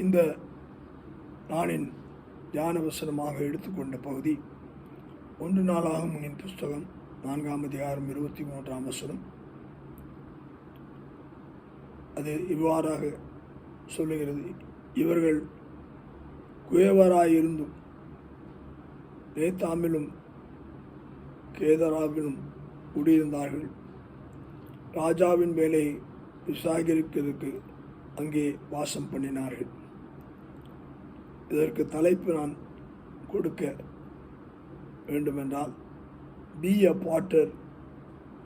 இந்த நாளின் தியான வசனமாக எடுத்துக்கொண்ட பகுதி 1 நாளாகமங்களின் புஸ்தகம் 4ஆம் அதிகாரம் 23ஆம் வசனம். அது இவ்வாறாக சொல்லுகிறது: இவர்கள் குயவராயிருந்தும் ஏத்தாமிலும் கேதராவிலும் குடியிருந்தார்கள். ராஜாவின் வேலையை விசாரிக்கிறதுக்கு அங்கே வாசம் பண்ணினார்கள். இதற்கு தலைப்பு நான் கொடுக்க வேண்டுமென்றால், பி எ பாட்டர்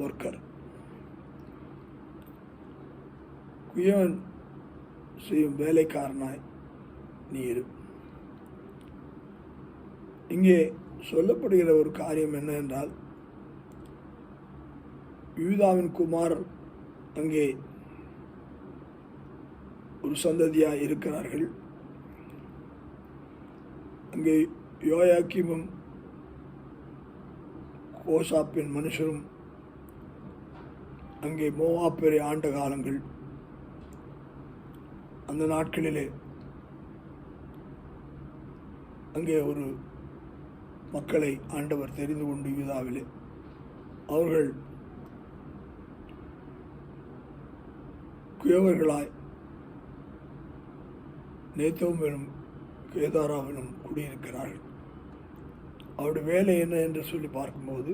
ஒர்க்கர். குயவன் செய்யும் வேலைக்காரனாய் நீ இரு. இங்கே சொல்லப்படுகிற ஒரு காரியம் என்ன என்றால், யூதாவின் குமாரர் அங்கே ஒரு சந்ததியாக இருக்கிறார்கள். அங்கே யோயாக்கீமும் கோசாப்பின் மனுஷரும் அங்கே மோவாப்பேரை ஆண்ட காலங்கள். அந்த நாட்களிலே அங்கே ஒரு மக்களை ஆண்டவர் தெரிந்து கொண்டு யூதாவிலே அவர்கள் குயவர்களாய் நேத்தோமிலும் கேதாராவிலும் குடியிருக்கிறார்கள். அவருடைய வேலை என்ன என்று சொல்லி பார்க்கும்போது,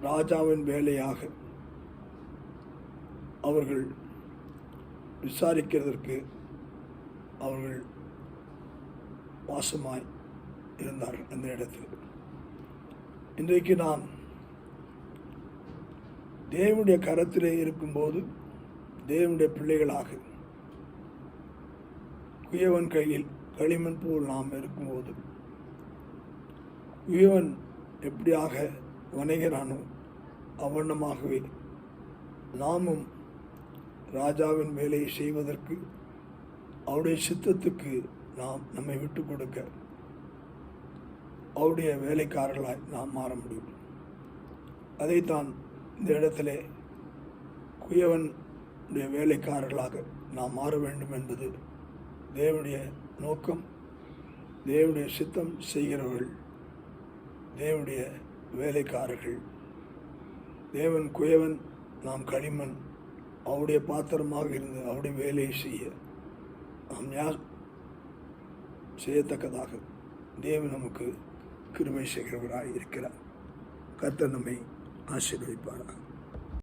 ராஜாவின் வேலையாக அவர்கள் விசாரிக்கிறதற்கு அவர்கள் வாசமாய் இருந்தார்கள் அந்த இடத்தில். இன்றைக்கு நாம் தேவனுடைய கரத்திலே இருக்கும்போது, தேவனுடைய பிள்ளைகளாக குயவன் கையில் களிமண் போல் நாம் இருக்கும்போது, குயவன் எப்படியாக வணைகிறானோ அவ்வண்ணமாகவே நாமும் ராஜாவின் வேலையை செய்வதற்கு, அவருடைய சித்தத்துக்கு நாம் நம்மை விட்டு கொடுக்க, அவருடைய வேலைக்காரர்களாய் நாம் மாற முடியும். அதைத்தான் இந்த இடத்திலே குயவனுடைய வேலைக்காரர்களாக நாம் மாற வேண்டும் என்பது தேவனுடைய நோக்கம். தேவனுடைய சித்தம் செய்கிறவர்கள் தேவனுடைய வேலைக்காரர்கள். தேவன் குயவன், நாம் களிமண். அவருடைய பாத்திரமாக இருந்து அவருடைய வேலையை செய்ய நாம் செய்யத்தக்கதாக தேவன் நமக்கு கிருபை செய்கிறவராய் இருக்கிறார். கர்த்தர் நம்மை ஆசீர்வதிப்பாராக.